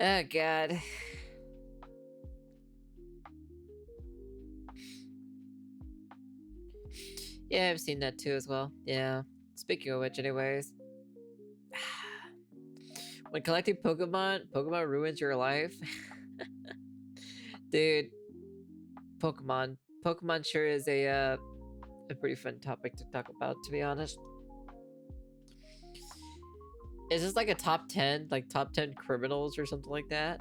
Oh god. Yeah, I've seen that too as well. Yeah. Speaking of which, anyways, when collecting Pokemon ruins your life. Dude, Pokemon sure is a pretty fun topic to talk about, to be honest. Is this like a top 10, like top 10 criminals or something like that?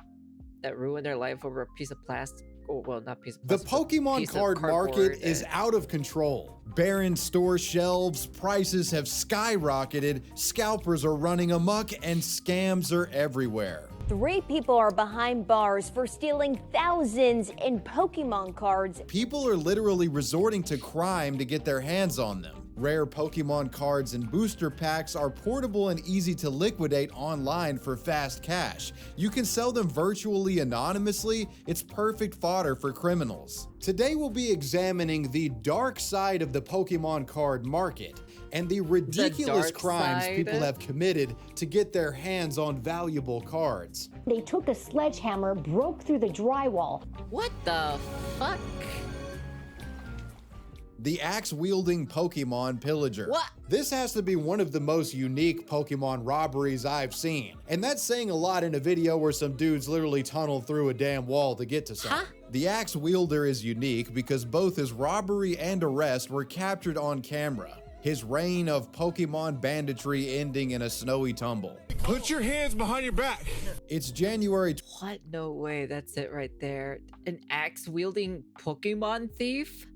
That ruin their life over a piece of plastic? Oh, well, not piece of The plastic. Pokemon card market is out of control. Barren store shelves, prices have skyrocketed, scalpers are running amok, and scams are everywhere. 3 people are behind bars for stealing thousands in Pokemon cards. People are literally resorting to crime to get their hands on them. Rare Pokemon cards and booster packs are portable and easy to liquidate online for fast cash. You can sell them virtually anonymously. It's perfect fodder for criminals. Today we'll be examining the dark side of the Pokemon card market and the ridiculous crimes people have committed to get their hands on valuable cards. They took a sledgehammer, broke through the drywall. What the fuck? The axe-wielding Pokemon pillager. What? This has to be one of the most unique Pokemon robberies I've seen. And that's saying a lot in a video where some dudes literally tunnel through a damn wall to get to something. The axe wielder is unique because both his robbery and arrest were captured on camera. His reign of Pokemon banditry ending in a snowy tumble. Put your hands behind your back. It's January. What? No way. That's it right there. An axe-wielding Pokemon thief?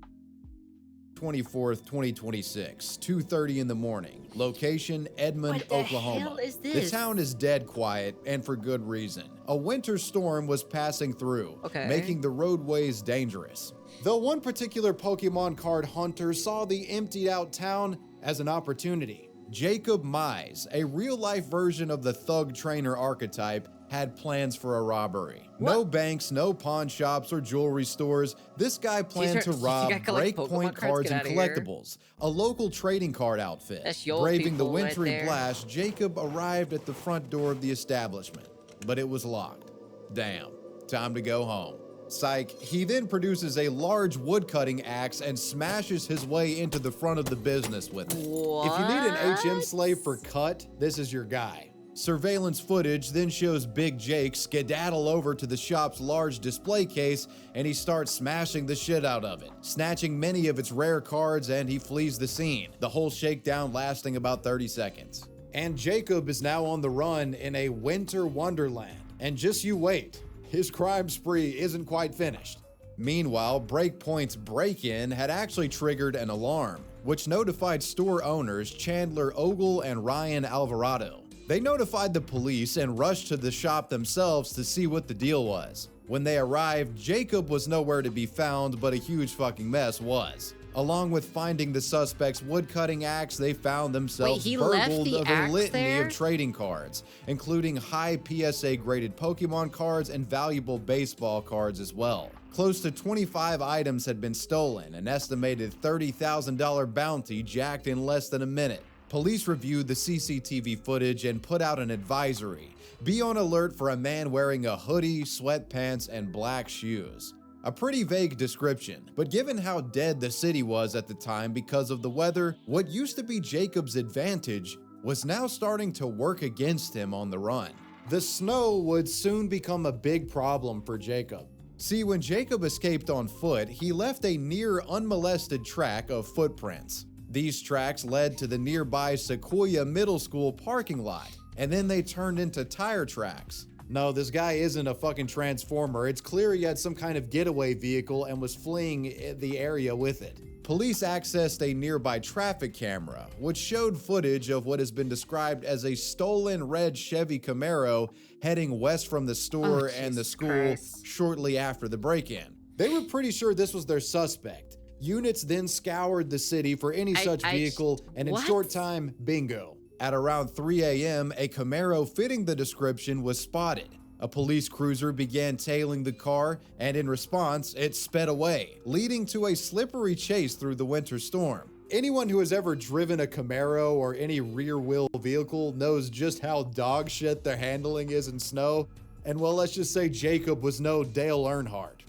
24th, 2026, 2:30 in the morning. Location, Edmond, What the Oklahoma. hell is The this? town is dead quiet, and for good reason. A winter storm was passing through, making the roadways dangerous. Though one particular Pokemon card hunter saw the emptied out town as an opportunity. Jacob Mize, a real-life version of the thug trainer archetype, had plans for a robbery. No banks, no pawn shops or jewelry stores. This guy planned to rob Breakpoint Cards and Collectibles, a local trading card outfit. Braving the wintry blast, Jacob arrived at the front door of the establishment, but it was locked. Damn, time to go home. Psych. He then produces a large woodcutting axe and smashes his way into the front of the business with it. If you need an HM slave for cut, this is your guy. Surveillance footage then shows Big Jake skedaddle over to the shop's large display case, and he starts smashing the shit out of it, snatching many of its rare cards, and he flees the scene, the whole shakedown lasting about 30 seconds. And Jacob is now on the run in a winter wonderland. And just you wait, his crime spree isn't quite finished. Meanwhile, Breakpoint's break-in had actually triggered an alarm, which notified store owners Chandler Ogle and Ryan Alvarado. They notified the police and rushed to the shop themselves to see what the deal was. When they arrived, Jacob was nowhere to be found, but a huge fucking mess was. Along with finding the suspect's woodcutting axe, they found themselves burgled of a litany of trading cards, including high PSA graded Pokemon cards and valuable baseball cards as well. Close to 25 items had been stolen, an estimated $30,000 bounty jacked in less than a minute. Police reviewed the CCTV footage and put out an advisory. Be on alert for a man wearing a hoodie, sweatpants, and black shoes. A pretty vague description, but given how dead the city was at the time because of the weather, what used to be Jacob's advantage was now starting to work against him on the run. The snow would soon become a big problem for Jacob. See, when Jacob escaped on foot, he left a near unmolested track of footprints. These tracks led to the nearby Sequoia Middle School parking lot, and then they turned into tire tracks. No, this guy isn't a fucking transformer. It's clear he had some kind of getaway vehicle and was fleeing the area with it. Police accessed a nearby traffic camera, which showed footage of what has been described as a stolen red Chevy Camaro heading west from the store and the school shortly after the break-in. They were pretty sure this was their suspect. Units then scoured the city for any such vehicle, and in short time, bingo. At around 3 a.m., a Camaro fitting the description was spotted. A police cruiser began tailing the car, and in response, it sped away, leading to a slippery chase through the winter storm. Anyone who has ever driven a Camaro or any rear-wheel vehicle knows just how dog shit the handling is in snow. And well, let's just say Jacob was no Dale Earnhardt.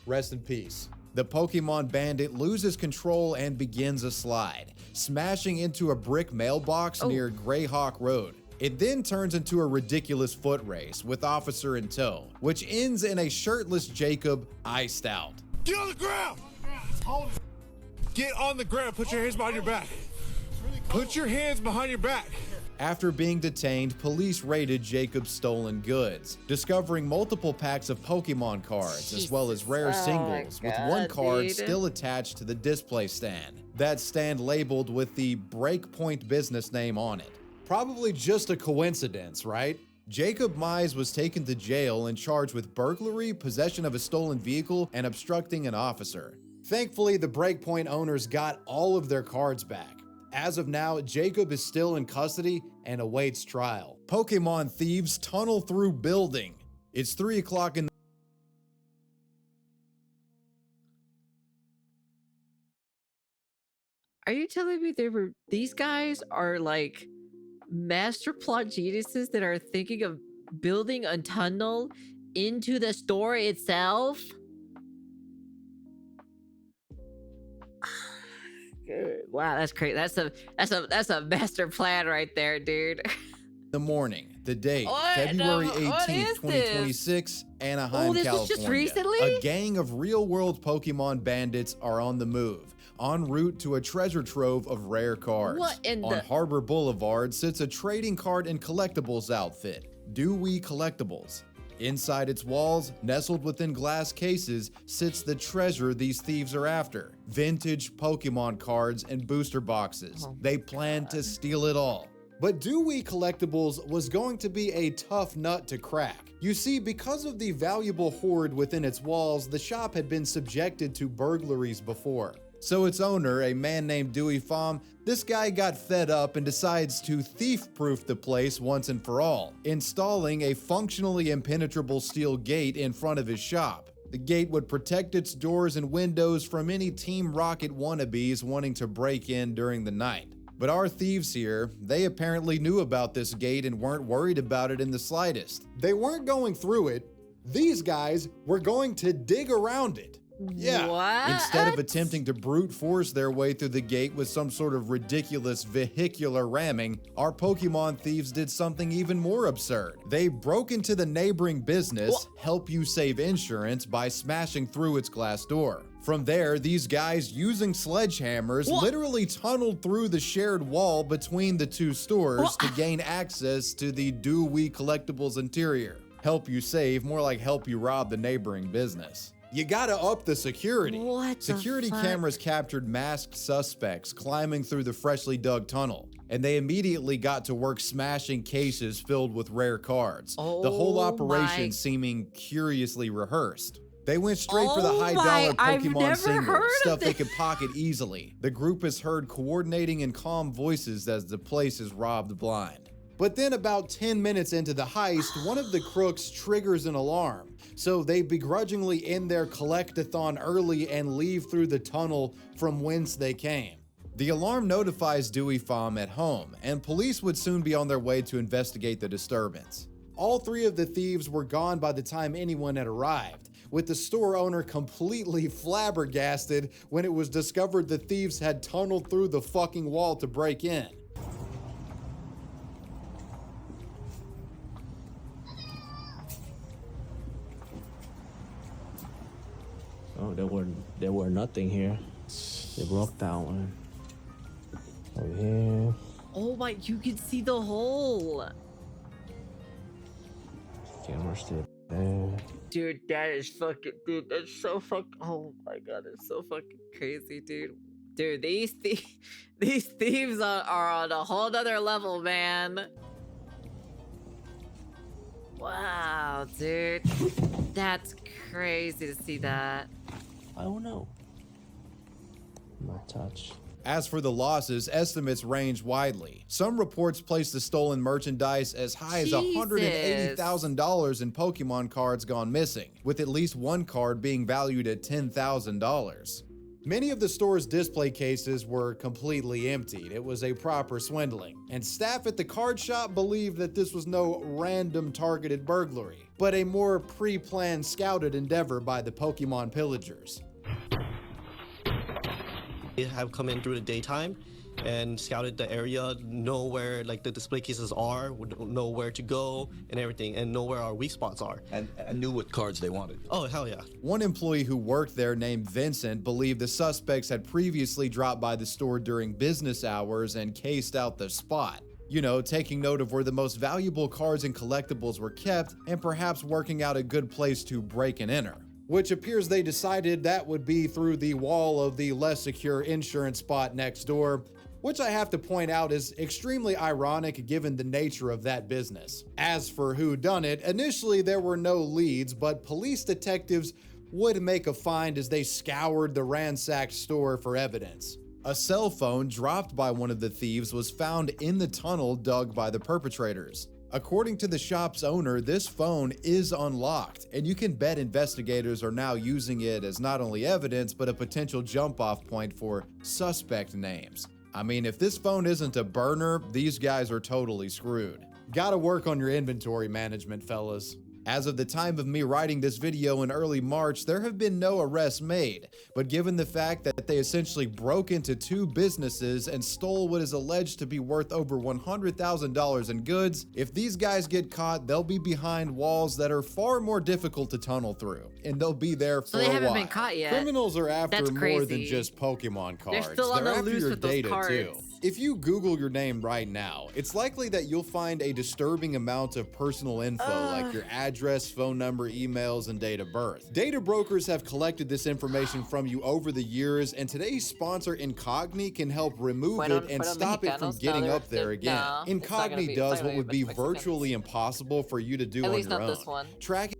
Rest in peace. The Pokemon bandit loses control and begins a slide, smashing into a brick mailbox near Greyhawk Road. It then turns into a ridiculous foot race with officer in tow, which ends in a shirtless Jacob iced out. Get on the ground! Get on the ground. Put your hands behind your back. Put your hands behind your back. After being detained, police raided Jacob's stolen goods, discovering multiple packs of Pokemon cards, as well as rare singles, with one card still attached to the display stand. That stand labeled with the Breakpoint business name on it. Probably just a coincidence, right? Jacob Mize was taken to jail and charged with burglary, possession of a stolen vehicle, and obstructing an officer. Thankfully, the Breakpoint owners got all of their cards back. As of now, Jacob is still in custody and awaits trial. Pokemon thieves tunnel through building. It's 3 o'clock in the Are you telling me these guys are like master plot geniuses that are thinking of building a tunnel into the store itself? Wow, that's crazy. That's a master plan right there, dude. the morning, the date, February 18th, 2026, Anaheim, this California. was just recently? A gang of real-world Pokemon bandits are on the move, en route to a treasure trove of rare cards. On Harbor Boulevard sits a trading card and collectibles outfit, Dewey Collectibles. Inside its walls, nestled within glass cases, sits the treasure these thieves are after, vintage Pokemon cards and booster boxes. They plan to steal it all. But Dewey Collectibles was going to be a tough nut to crack. You see, because of the valuable hoard within its walls, the shop had been subjected to burglaries before. So its owner, a man named Dewey Pham, this guy got fed up and decides to thief-proof the place once and for all, installing a functionally impenetrable steel gate in front of his shop. The gate would protect its doors and windows from any Team Rocket wannabes wanting to break in during the night. But our thieves here, they apparently knew about this gate and weren't worried about it in the slightest. They weren't going through it. These guys were going to dig around it. Yeah. What? Instead of attempting to brute force their way through the gate with some sort of ridiculous vehicular ramming, our Pokemon thieves did something even more absurd. They broke into the neighboring business, Help You Save Insurance, by smashing through its glass door. From there, these guys, using sledgehammers, literally tunneled through the shared wall between the two stores to gain access to the Dewey Collectibles interior. Help You Save, more like help you rob the neighboring business. You gotta up the security. Security cameras captured masked suspects climbing through the freshly dug tunnel, and they immediately got to work smashing cases filled with rare cards, the whole operation seeming curiously rehearsed. They went straight for the high-dollar Pokemon singles, stuff they could pocket easily. The group is heard coordinating in calm voices as the place is robbed blind. But then about 10 minutes into the heist, one of the crooks triggers an alarm. So they begrudgingly end their collect-a-thon early and leave through the tunnel from whence they came. The alarm notifies Dewey Pham at home, and police would soon be on their way to investigate the disturbance. All three of the thieves were gone by the time anyone had arrived, with the store owner completely flabbergasted when it was discovered the thieves had tunneled through the fucking wall to break in. Oh, there were nothing here. They broke that one. Over here. Oh my, you can see the hole. Camera still there. Dude, that is fucking, dude, that's so fucking, oh my god, it's so fucking crazy, dude. Dude, these thieves are on a whole nother level, man. Wow, dude. That's crazy to see that. I don't know. Not touch. As for the losses, estimates range widely. Some reports place the stolen merchandise as high as $180,000 in Pokemon cards gone missing, with at least one card being valued at $10,000. Many of the store's display cases were completely emptied. It was a proper swindling. And staff at the card shop believed that this was no random targeted burglary, but a more pre-planned, scouted endeavor by the Pokemon pillagers. They have come in through the daytime and scouted the area, know where like the display cases are, would know where to go and everything, and know where our weak spots are. And knew what cards they wanted. Oh, hell yeah. One employee who worked there named Vincent believed the suspects had previously dropped by the store during business hours and cased out the spot. You know, taking note of where the most valuable cards and collectibles were kept and perhaps working out a good place to break and enter. Which appears they decided that would be through the wall of the less secure insurance spot next door, which I have to point out is extremely ironic given the nature of that business. As for who done it, initially there were no leads, but police detectives would make a find as they scoured the ransacked store for evidence. A cell phone dropped by one of the thieves was found in the tunnel dug by the perpetrators. According to the shop's owner, this phone is unlocked, and you can bet investigators are now using it as not only evidence, but a potential jump-off point for suspect names. I mean, if this phone isn't a burner, these guys are totally screwed. Gotta work on your inventory management, fellas. As of the time of me writing this video in early March, there have been no arrests made, but given the fact that they essentially broke into 2 businesses and stole what is alleged to be worth over $100,000 in goods, if these guys get caught, they'll be behind walls that are far more difficult to tunnel through, and they'll be there for a while. So they haven't been caught yet. Criminals are after That's more crazy. than just Pokemon cards. They're still on the after loose your with those data cards. too. If you Google your name right now, it's likely that you'll find a disturbing amount of personal info like your address, phone number, emails, and date of birth. Data brokers have collected this information from you over the years, and today's sponsor Incogni can help remove it and stop it from getting up there again. Incogni does what would be virtually impossible for you to do on your own. Tracking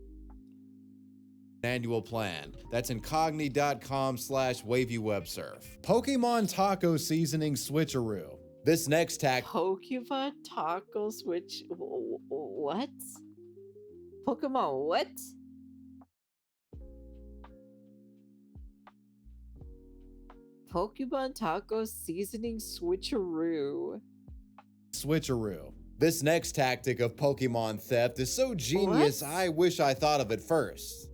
annual plan. That's incogni.com/wavywebsurf. Pokemon taco seasoning switcheroo. This next Pokemon taco switch. What? Pokemon what? Pokemon taco seasoning switcheroo. This next tactic of Pokemon theft is so genius, I wish I thought of it first.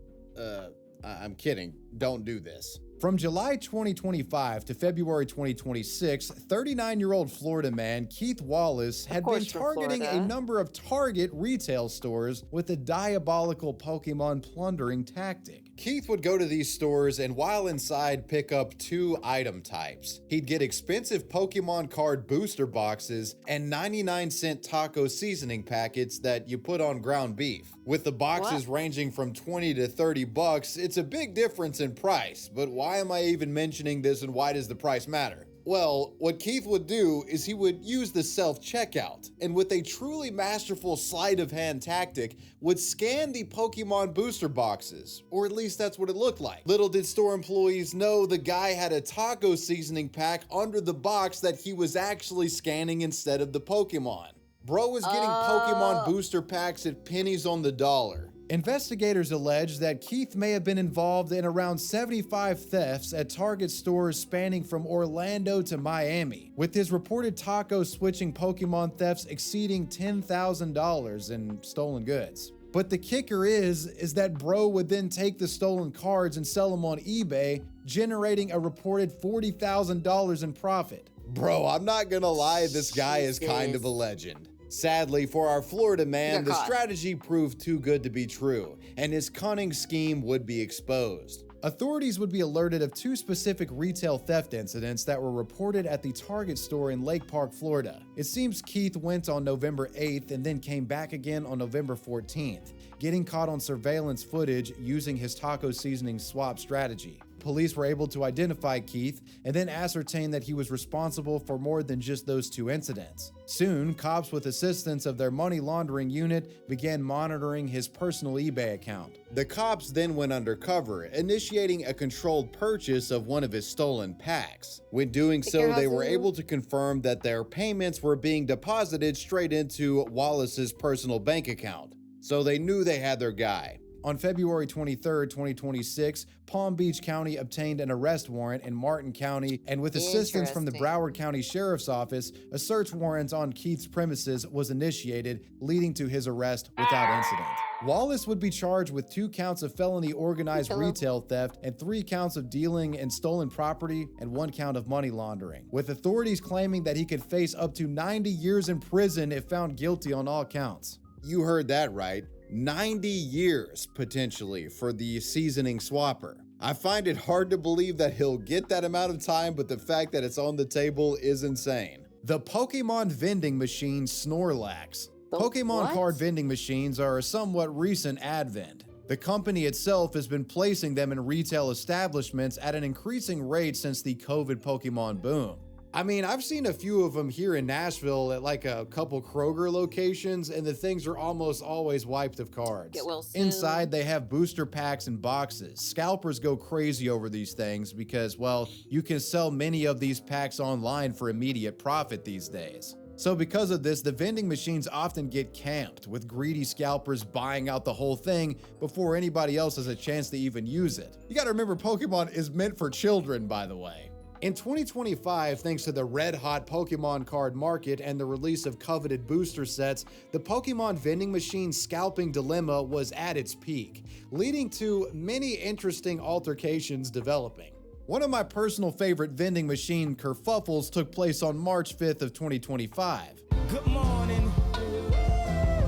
I'm kidding. Don't do this. From July 2025 to February 2026, 39-year-old Florida man Keith Wallace had been targeting a number of Target retail stores with a diabolical Pokemon plundering tactic. Keith would go to these stores and while inside pick up 2 item types. He'd get expensive Pokemon card booster boxes and 99-cent taco seasoning packets that you put on ground beef. With the boxes ranging from 20 to 30 bucks, it's a big difference in price, but why am I even mentioning this and why does the price matter? Well, what Keith would do is he would use the self-checkout, and with a truly masterful sleight-of-hand tactic, would scan the Pokemon booster boxes, or at least that's what it looked like. Little did store employees know the guy had a taco seasoning pack under the box that he was actually scanning instead of the Pokemon. Bro was getting Pokemon booster packs at pennies on the dollar. Investigators allege that Keith may have been involved in around 75 thefts at Target stores spanning from Orlando to Miami, with his reported taco switching Pokemon thefts exceeding $10,000 in stolen goods. But the kicker is that bro would then take the stolen cards and sell them on eBay, generating a reported $40,000 in profit. Bro, I'm not gonna lie, this guy is kind of a legend. Sadly for our Florida man, the strategy proved too good to be true, and his cunning scheme would be exposed. Authorities would be alerted of 2 specific retail theft incidents that were reported at the Target store in Lake Park, Florida. It seems Keith went on November 8th and then came back again on November 14th, getting caught on surveillance footage using his taco seasoning swap strategy. Police were able to identify Keith and then ascertain that he was responsible for more than just those 2 incidents. Soon, cops with assistance of their money laundering unit began monitoring his personal eBay account. The cops then went undercover, initiating a controlled purchase of one of his stolen packs. When doing so, they were able to confirm that their payments were being deposited straight into Wallace's personal bank account. So they knew they had their guy. On February 23, 2026, Palm Beach County obtained an arrest warrant in Martin County, and with assistance from the Broward County Sheriff's Office, a search warrant on Keith's premises was initiated, leading to his arrest without incident. Wallace would be charged with 2 counts of felony organized retail theft and 3 counts of dealing in stolen property and 1 count of money laundering, with authorities claiming that he could face up to 90 years in prison if found guilty on all counts. You heard that right. 90 years, potentially, for the seasoning swapper. I find it hard to believe that he'll get that amount of time, but the fact that it's on the table is insane. The Pokemon vending machine Snorlax. Pokemon card vending machines are a somewhat recent advent. The company itself has been placing them in retail establishments at an increasing rate since the COVID Pokemon boom. I mean, I've seen a few of them here in Nashville at like a couple Kroger locations, and the things are almost always wiped of cards. Get well soon. Inside, they have booster packs and boxes. Scalpers go crazy over these things because, well, you can sell many of these packs online for immediate profit these days. So because of this, the vending machines often get camped, with greedy scalpers buying out the whole thing before anybody else has a chance to even use it. You gotta remember, Pokemon is meant for children, by the way. In 2025, thanks to the red-hot Pokemon card market and the release of coveted booster sets, the Pokemon vending machine scalping dilemma was at its peak, leading to many interesting altercations developing. One of my personal favorite vending machine kerfuffles took place on March 5th of 2025. Good morning.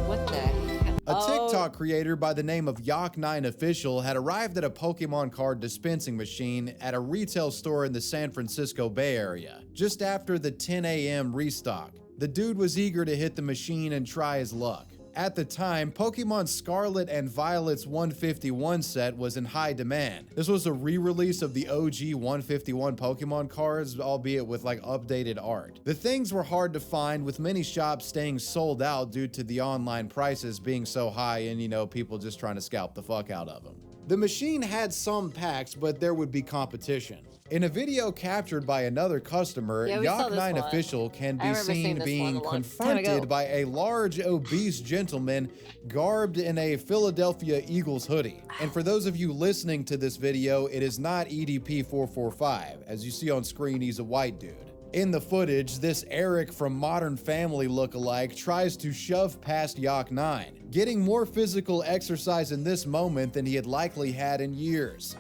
What the hell? A TikTok creator by the name of Yak9Official had arrived at a Pokemon card dispensing machine at a retail store in the San Francisco Bay Area, just after the 10 a.m. restock. The dude was eager to hit the machine and try his luck. At the time, Pokemon Scarlet and Violet's 151 set was in high demand. This was a re-release of the OG 151 Pokemon cards, albeit with like updated art. The things were hard to find, with many shops staying sold out due to the online prices being so high and, you know, people just trying to scalp the fuck out of them. The machine had some packs, but there would be competition. In a video captured by another customer, Yak9Official can be seen being confronted by a large, obese gentleman garbed in a Philadelphia Eagles hoodie. And for those of you listening to this video, it is not EDP445. As you see on screen, he's a white dude. In the footage, this Eric from Modern Family lookalike tries to shove past Yak9, getting more physical exercise in this moment than he had likely had in years.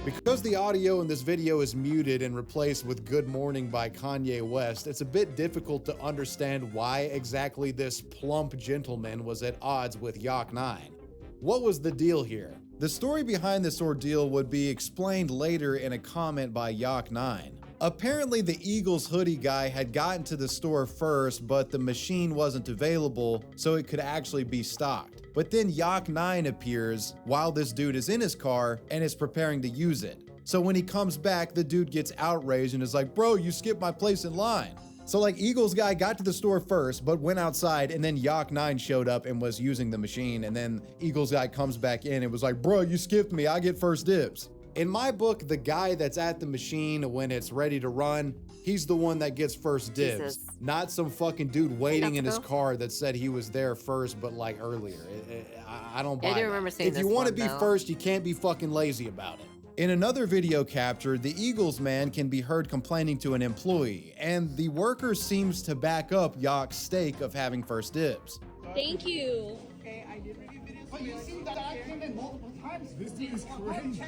Because the audio in this video is muted and replaced with Good Morning by Kanye West, it's a bit difficult to understand why exactly this plump gentleman was at odds with Yak9. What was the deal here? The story behind this ordeal would be explained later in a comment by Yak9. Apparently, the Eagles hoodie guy had gotten to the store first, but the machine wasn't available, so it could actually be stocked. But then Yak9 appears while this dude is in his car and is preparing to use it. So when he comes back, the dude gets outraged and is like, bro, you skipped my place in line. So like Eagles guy got to the store first, but went outside, and then Yak9 showed up and was using the machine, and then Eagles guy comes back in and was like, bro, you skipped me, I get first dibs. In my book, the guy that's at the machine when it's ready to run, he's the one that gets first dibs. Not some fucking dude waiting in his car that said he was there first, but like earlier. I don't buy that. If you want to be first, you can't be fucking lazy about it. In another video captured, the Eagles man can be heard complaining to an employee, and the worker seems to back up Yak's stake of having first dibs. Thank you. Okay, I did review videos. But you've seen that I came in multiple times. This dude is crazy.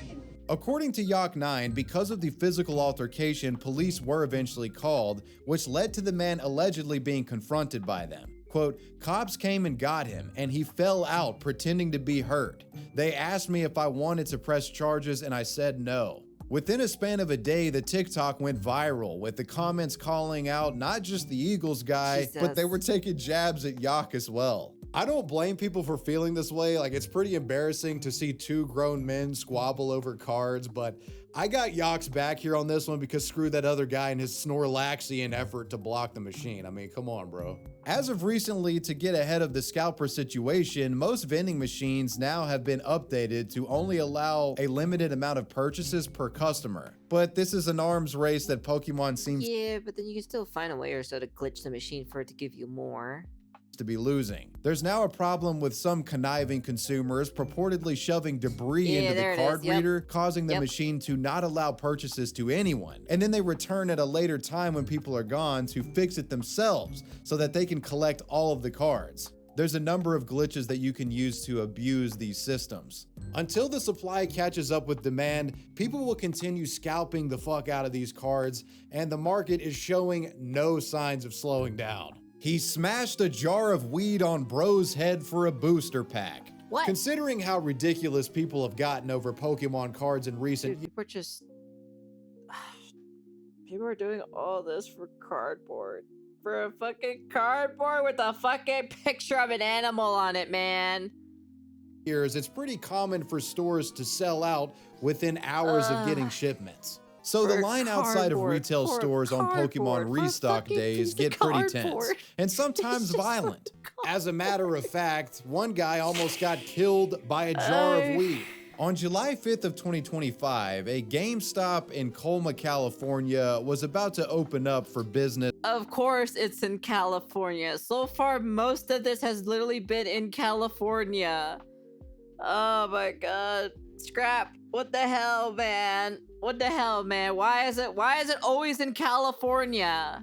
According to Yak9, because of the physical altercation, police were eventually called, which led to the man allegedly being confronted by them. Quote, cops came and got him, and he fell out pretending to be hurt. They asked me if I wanted to press charges, and I said no. Within a span of a day, the TikTok went viral, with the comments calling out not just the Eagles guy, but they were taking jabs at Yak as well. I don't blame people for feeling this way. Like, it's pretty embarrassing to see two grown men squabble over cards, but I got Yak's back here on this one because screw that other guy and his Snorlaxian effort to block the machine. I mean, come on, bro. As of recently, to get ahead of the scalper situation, most vending machines now have been updated to only allow a limited amount of purchases per customer. But this is an arms race that Pokemon seems Yeah, but then you can still find a way or so to glitch the machine for it to give you more. to be losing. There's now a problem with some conniving consumers purportedly shoving debris into the card reader, causing the machine to not allow purchases to anyone. And then they return at a later time when people are gone to fix it themselves so that they can collect all of the cards. There's a number of glitches that you can use to abuse these systems. Until the supply catches up with demand, people will continue scalping the fuck out of these cards, and the market is showing no signs of slowing down. He smashed a jar of weed on bro's head for a booster pack. What? Considering how ridiculous people have gotten over Pokemon cards in recent years. People are just... People are doing all this for cardboard. For a fucking cardboard with a fucking picture of an animal on it, man. It's pretty common for stores to sell out within hours of getting shipments. So the line outside of retail stores on Pokemon restock days get pretty tense and sometimes violent. As a matter of fact, one guy almost got killed by a jar of weed. On July 5th of 2025, a GameStop in Colma, California was about to open up for business. Of course it's in California. So far, most of this has literally been in California. Oh my god. Scrap. What the hell, man? What the hell, man? Why is it always in California?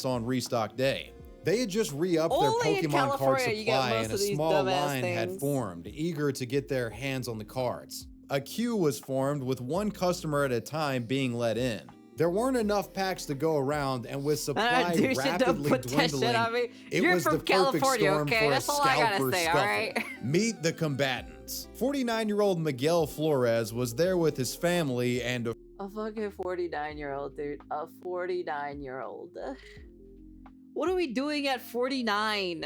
On restock day. They had just re-upped their Pokemon card supply and a small line had formed, eager to get their hands on the cards. A queue was formed with one customer at a time being let in. There weren't enough packs to go around, and with supply rapidly dwindling, it was the perfect storm for a scalper scuffle. Meet the combatants. 49-year-old Miguel Flores was there with his family and a fucking 49-year-old, dude. A 49-year-old. What are we doing at 49?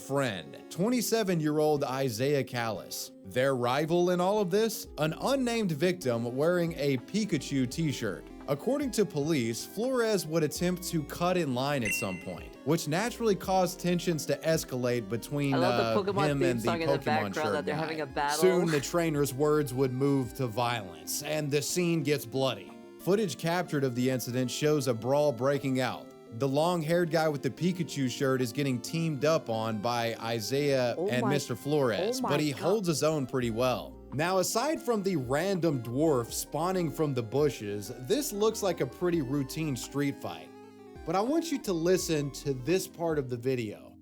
Friend, 27-year-old Isaiah Callis. Their rival in all of this? An unnamed victim wearing a Pikachu t-shirt. According to police, Flores would attempt to cut in line at some point, which naturally caused tensions to escalate between him and the Pokemon shirt guy. Soon, the trainer's words would move to violence, and the scene gets bloody. Footage captured of the incident shows a brawl breaking out. The long-haired guy with the Pikachu shirt is getting teamed up on by Isaiah and Mr. Flores, but he holds his own pretty well. Now, aside from the random dwarf spawning from the bushes, this looks like a pretty routine street fight. But I want you to listen to this part of the video.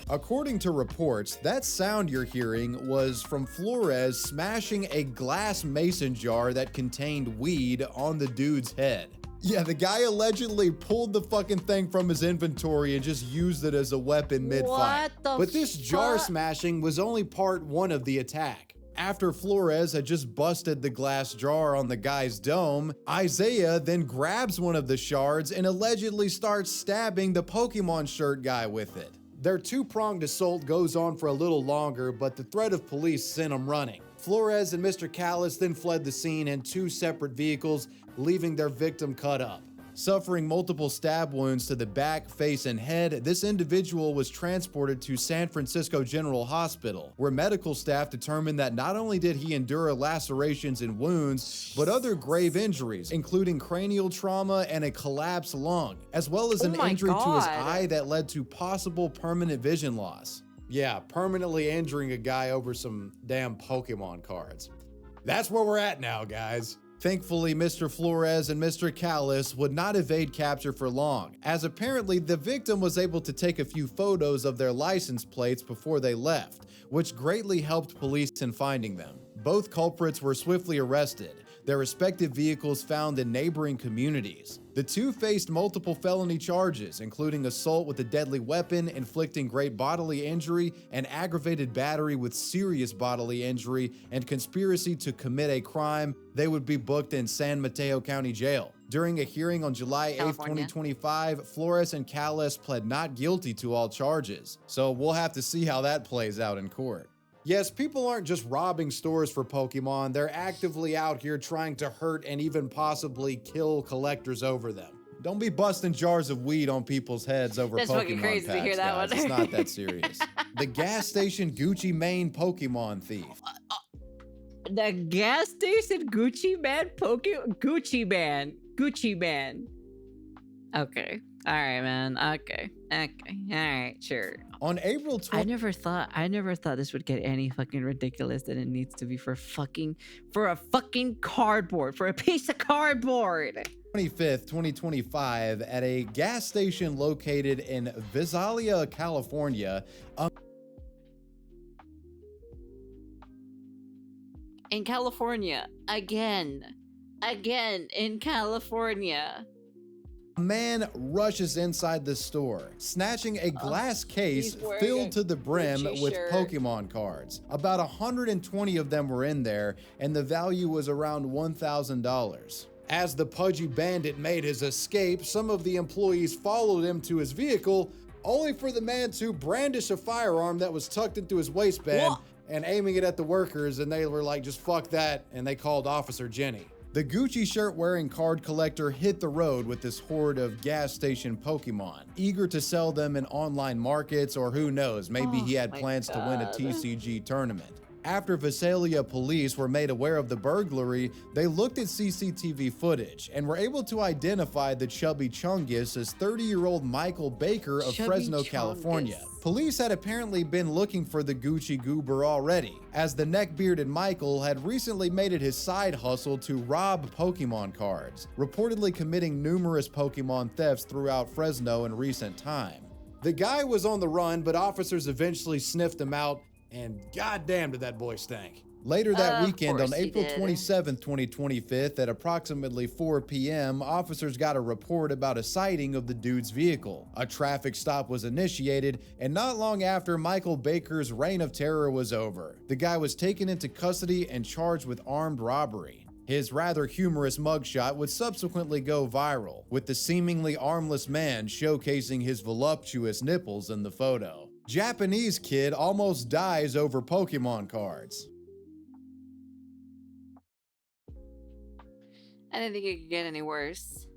According to reports, that sound you're hearing was from Flores smashing a glass mason jar that contained weed on the dude's head. Yeah, the guy allegedly pulled the fucking thing from his inventory and just used it as a weapon mid-fight. But this jar smashing was only part one of the attack. After Flores had just busted the glass jar on the guy's dome, Isaiah then grabs one of the shards and allegedly starts stabbing the Pokemon shirt guy with it. Their two-pronged assault goes on for a little longer, but the threat of police sent them running. Flores and Mr. Callis then fled the scene in two separate vehicles, leaving their victim cut up. Suffering multiple stab wounds to the back, face, and head, this individual was transported to San Francisco General Hospital, where medical staff determined that not only did he endure lacerations and wounds, but other grave injuries, including cranial trauma and a collapsed lung, as well as an injury to his eye that led to possible permanent vision loss. Yeah, permanently injuring a guy over some damn Pokemon cards. That's where we're at now, guys. Thankfully, Mr. Flores and Mr. Callis would not evade capture for long, as apparently the victim was able to take a few photos of their license plates before they left, which greatly helped police in finding them. Both culprits were swiftly arrested, their respective vehicles found in neighboring communities. The two faced multiple felony charges, including assault with a deadly weapon, inflicting great bodily injury, and aggravated battery with serious bodily injury, and conspiracy to commit a crime. They would be booked in San Mateo County Jail. During a hearing on July 8th, 2025, Flores and Callis pled not guilty to all charges. So we'll have to see how that plays out in court. Yes, people aren't just robbing stores for Pokemon, they're actively out here trying to hurt and even possibly kill collectors over them. Don't be busting jars of weed on people's heads over Pokemon fucking crazy packs, to hear that guys. It's not that serious. The gas station Gucci Mane Pokemon thief. The gas station Gucci Man Gucci Man. Okay. All right, man. Okay. Okay. All right. Sure. On April 20th, I never thought this would get any fucking ridiculous than it needs to be for a fucking cardboard, for a piece of cardboard. 25th, 2025, at a gas station located in Visalia, California. In California, again in California. A man rushes inside the store, snatching a glass case filled to the brim with Pokemon cards. About 120 of them were in there, and the value was around $1,000. As the pudgy bandit made his escape, some of the employees followed him to his vehicle, only for the man to brandish a firearm that was tucked into his waistband and aiming it at the workers, and they were like, just fuck that, and they called Officer Jenny. The Gucci shirt wearing card collector hit the road with this horde of gas station Pokemon, eager to sell them in online markets, or who knows, maybe he had plans to win a TCG tournament. After Visalia police were made aware of the burglary, they looked at CCTV footage and were able to identify the chubby Chungus as 30-year-old Michael Baker of Fresno, California. Police had apparently been looking for the Gucci goober already, as the neck-bearded Michael had recently made it his side hustle to rob Pokemon cards, reportedly committing numerous Pokemon thefts throughout Fresno in recent time. The guy was on the run, but officers eventually sniffed him out, and goddamn did that boy stink. Later that weekend, on April 27th, 2025, at approximately 4 p.m., officers got a report about a sighting of the dude's vehicle. A traffic stop was initiated, and not long after, Michael Baker's reign of terror was over. The guy was taken into custody and charged with armed robbery. His rather humorous mugshot would subsequently go viral, with the seemingly armless man showcasing his voluptuous nipples in the photo. Japanese kid almost dies over Pokemon cards. I didn't think it could get any worse.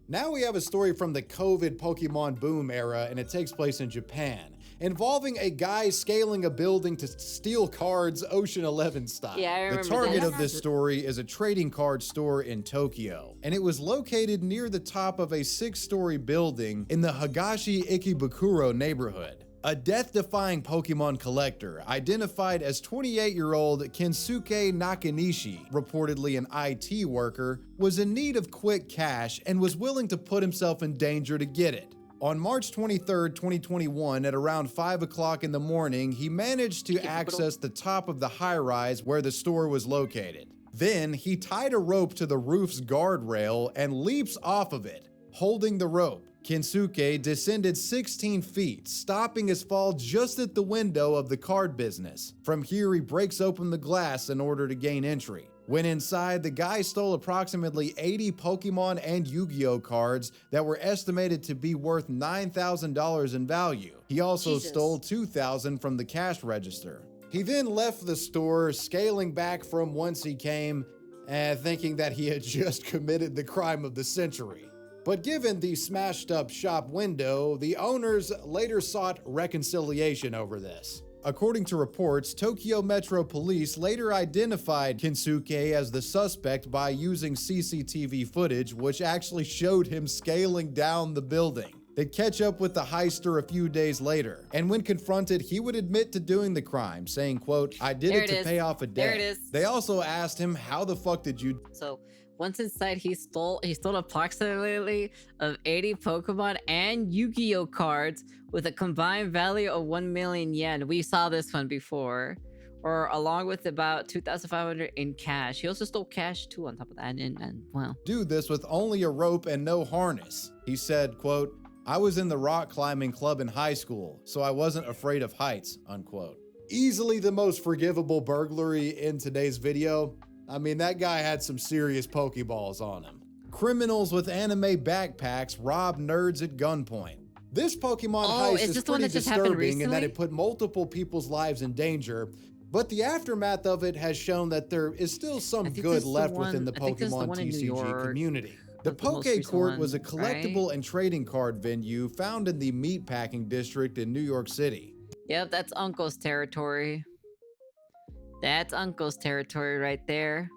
Now we have a story from the COVID Pokemon boom era, and it takes place in Japan, involving a guy scaling a building to steal cards Ocean 11 style. Yeah, I remember the target this. of this story is a trading card store in Tokyo, and it was located near the top of a 6-story building in the Higashi Ikebukuro neighborhood. A death-defying Pokemon collector, identified as 28-year-old Kensuke Nakanishi, reportedly an IT worker, was in need of quick cash and was willing to put himself in danger to get it. On March 23, 2021, at around 5 o'clock in the morning, he managed to access the top of the high-rise where the store was located. Then, he tied a rope to the roof's guardrail and leaps off of it, holding the rope. Kensuke descended 16 feet, stopping his fall just at the window of the card business. From here, he breaks open the glass in order to gain entry. When inside, the guy stole approximately 80 Pokemon and Yu-Gi-Oh cards that were estimated to be worth $9,000 in value. He also stole $2,000 from the cash register. He then left the store, scaling back from whence he came, thinking that he had just committed the crime of the century. But given the smashed up shop window, the owners later sought reconciliation over this. According to reports, Tokyo Metro Police later identified Kensuke as the suspect by using CCTV footage, which actually showed him scaling down the building. They'd catch up with the heister a few days later, and when confronted, he would admit to doing the crime, saying, quote, "I did it to pay off a debt." There it is. They also asked him, how the fuck did you... So once inside, he stole approximately of 80 Pokemon and Yu-Gi-Oh cards with a combined value of 1 million yen. We saw this one before, or along with about 2,500 in cash. He also stole cash too on top of that, and wow. Do this with only a rope and no harness. He said, quote, "I was in the rock climbing club in high school, so I wasn't afraid of heights," unquote. Easily the most forgivable burglary in today's video. I mean, that guy had some serious Pokeballs on him. Criminals with anime backpacks rob nerds at gunpoint. This Pokemon heist is pretty disturbing in that it put multiple people's lives in danger, but the aftermath of it has shown that there is still some good left within the Pokemon TCG community. The Poke Court was a collectible and trading card venue found in the Meatpacking District in New York City. Yep, that's Uncle's territory. That's Uncle's territory right there.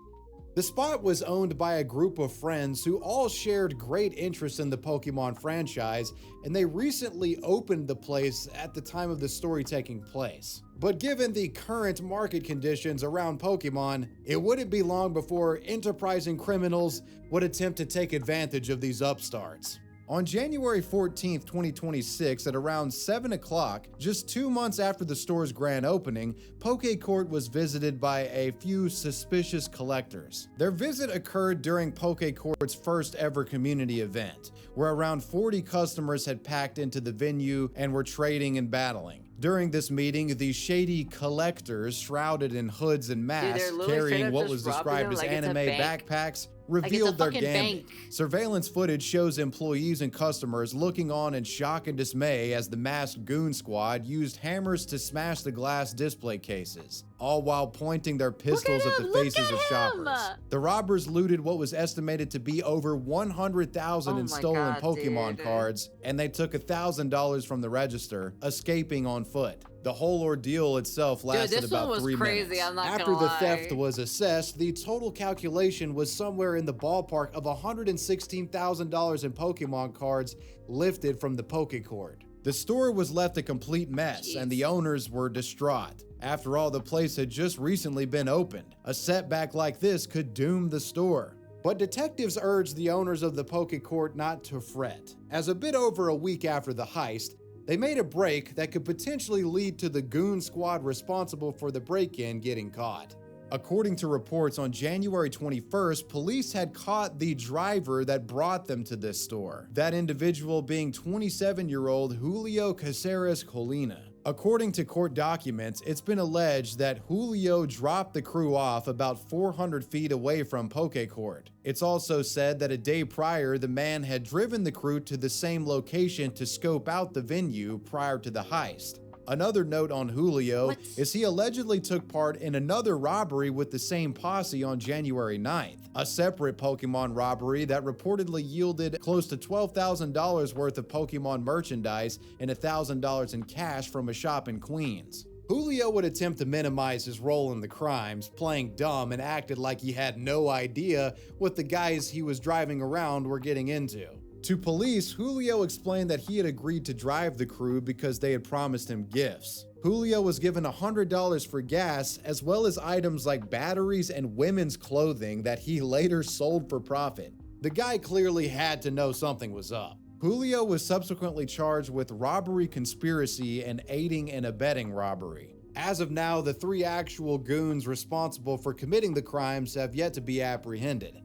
The spot was owned by a group of friends who all shared great interest in the Pokemon franchise, and they recently opened the place at the time of the story taking place. But given the current market conditions around Pokemon, it wouldn't be long before enterprising criminals would attempt to take advantage of these upstarts. On January 14th, 2026, at around 7 o'clock, just 2 months after the store's grand opening, Pokecourt was visited by a few suspicious collectors. Their visit occurred during Pokecourt's first ever community event, where around 40 customers had packed into the venue and were trading and battling. During this meeting, the shady collectors, shrouded in hoods and masks, carrying what was described as anime backpacks, revealed their gambit. Surveillance footage shows employees and customers looking on in shock and dismay as the masked goon squad used hammers to smash the glass display cases, all while pointing their pistols at the faces of shoppers. The robbers looted what was estimated to be over 100,000 in stolen Pokemon cards, and they took $1,000 from the register, escaping on foot. The whole ordeal itself lasted about 3 minutes. After the theft was assessed, the total calculation was somewhere in the ballpark of $116,000 in Pokemon cards lifted from the Pokecourt. The store was left a complete mess, and the owners were distraught. After all, the place had just recently been opened. A setback like this could doom the store. But detectives urged the owners of the Pokecourt not to fret, as a bit over a week after the heist, they made a break that could potentially lead to the goon squad responsible for the break-in getting caught. According to reports, on January 21st, police had caught the driver that brought them to this store, that individual being 27-year-old Julio Caceres Colina. According to court documents, it's been alleged that Julio dropped the crew off about 400 feet away from Pokecourt. It's also said that a day prior, the man had driven the crew to the same location to scope out the venue prior to the heist. Another note on Julio is he allegedly took part in another robbery with the same posse on January 9th, a separate Pokemon robbery that reportedly yielded close to $12,000 worth of Pokemon merchandise and $1,000 in cash from a shop in Queens. Julio would attempt to minimize his role in the crimes, playing dumb and acted like he had no idea what the guys he was driving around were getting into. To police, Julio explained that he had agreed to drive the crew because they had promised him gifts. Julio was given $100 for gas, as well as items like batteries and women's clothing that he later sold for profit. The guy clearly had to know something was up. Julio was subsequently charged with robbery conspiracy and aiding and abetting robbery. As of now, the 3 actual goons responsible for committing the crimes have yet to be apprehended.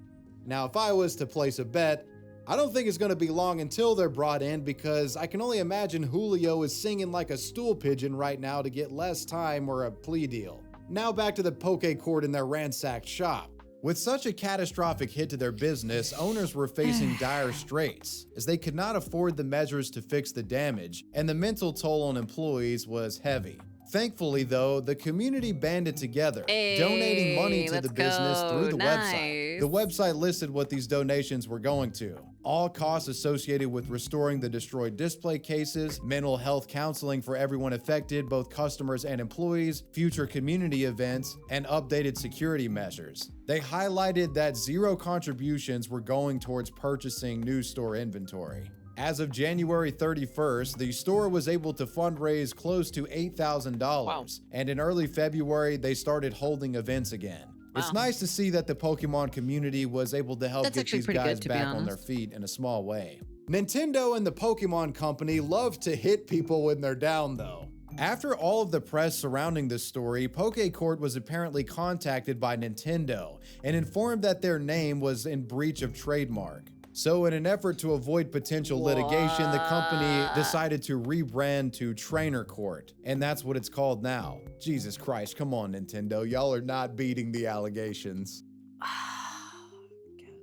Now, if I was to place a bet, I don't think it's going to be long until they're brought in, because I can only imagine Julio is singing like a stool pigeon right now to get less time or a plea deal. Now back to the Pokecourt and their ransacked shop. With such a catastrophic hit to their business, owners were facing dire straits, as they could not afford the measures to fix the damage, and the mental toll on employees was heavy. Thankfully, though, the community banded together, donating money to the business through the website. The website listed what these donations were going to: all costs associated with restoring the destroyed display cases, mental health counseling for everyone affected, both customers and employees, future community events, and updated security measures. They highlighted that 0 contributions were going towards purchasing new store inventory. As of January 31st, the store was able to fundraise close to $8,000, and in early February, they started holding events again. It's nice to see that the Pokemon community was able to help get these guys back on their feet in a small way. Nintendo and the Pokemon Company love to hit people when they're down, though. After all of the press surrounding this story, Pokecourt was apparently contacted by Nintendo and informed that their name was in breach of trademark. So in an effort to avoid potential litigation, the company decided to rebrand to Trainer Court, and that's what it's called now. Jesus Christ, come on, Nintendo. Y'all are not beating the allegations. God,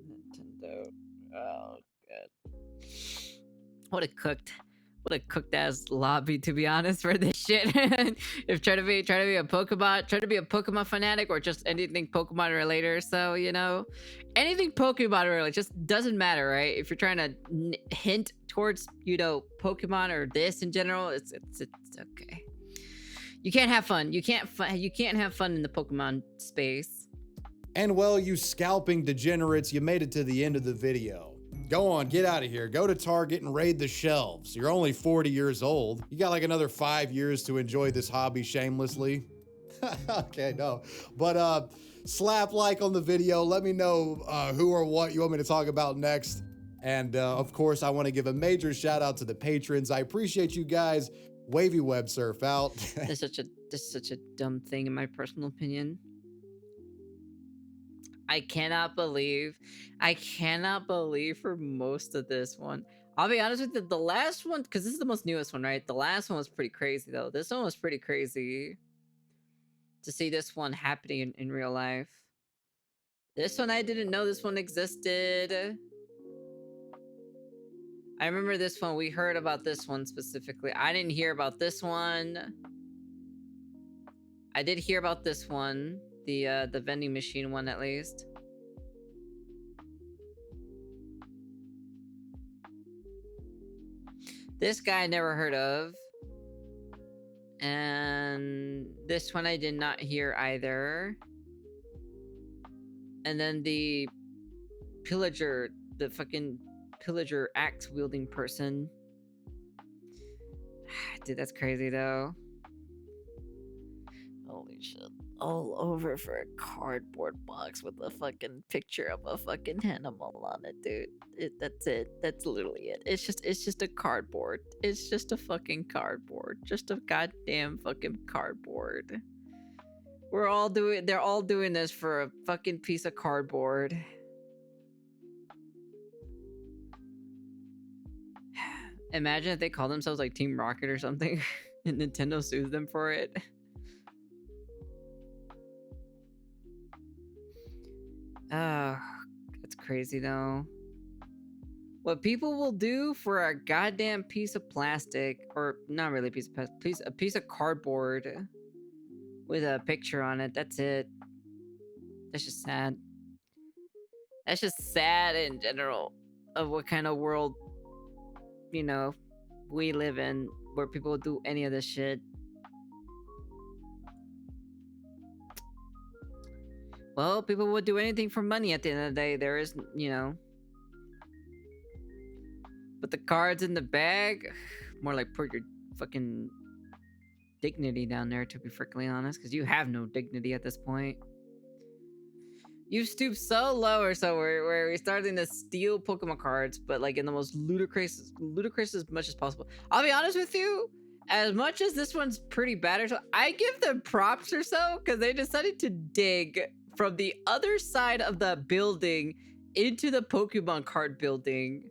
Nintendo. Oh, God. What a cooked ass lobby, to be honest, for this shit. If try to be a Pokemon fanatic, or just anything Pokemon related, so you know, anything Pokemon related just doesn't matter, right? If you're trying to hint towards, you know, Pokemon or this in general, it's okay. You can't have fun. You can't have fun in the Pokemon space. And well, you scalping degenerates, you made it to the end of the video. Go on, get out of here. Go to Target and raid the shelves. You're only 40 years old. You got like another 5 years to enjoy this hobby shamelessly. Okay, no. But slap like on the video. Let me know who or what you want me to talk about next. And of course, I want to give a major shout out to the patrons. I appreciate you guys. Wavy Web Surf out. This is such a dumb thing in my personal opinion. I cannot believe for most of this one. I'll be honest with you, the last one, because this is the most newest one, right? The last one was pretty crazy though. This one was pretty crazy to see this one happening in real life. This one, I didn't know this one existed. I remember this one, we heard about this one specifically. I didn't hear about this one. I did hear about this one. The vending machine one, at least. This guy I never heard of. And this one I did not hear either. And then the pillager, the fucking pillager axe-wielding person. Dude, that's crazy though. Holy shit. All over for a cardboard box with a fucking picture of a fucking animal on it, dude. That's it. That's literally it. It's just a cardboard. It's just a fucking cardboard. Just a goddamn fucking cardboard. They're all doing this for a fucking piece of cardboard. Imagine if they call themselves like Team Rocket or something and Nintendo sues them for it. That's crazy though. What people will do for a goddamn piece of plastic, or not really a piece of plastic, a piece of cardboard with a picture on it, that's it. That's just sad. That's just sad in general of what kind of world, you know, we live in, where people do any of this shit. Well, people would do anything for money at the end of the day. There is, you know. But the cards in the bag, more like put your fucking dignity down there, to be freaking honest, because you have no dignity at this point. You've stooped so low or so where we're starting to steal Pokemon cards, but like in the most ludicrous as much as possible. I'll be honest with you, as much as this one's pretty bad or so, I give them props or so, because they decided to dig from the other side of the building into the Pokemon card building.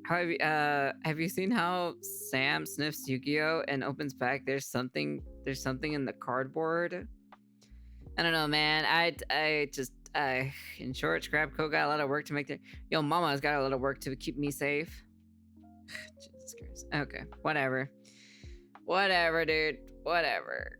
Have you seen how Sam sniffs Yu-Gi-Oh and opens back? There's something in the cardboard. I don't know, man. In short, Scrapco got a lot of work to make Yo, Mama's got a lot of work to keep me safe. Jesus Christ. Okay, whatever, dude. Whatever.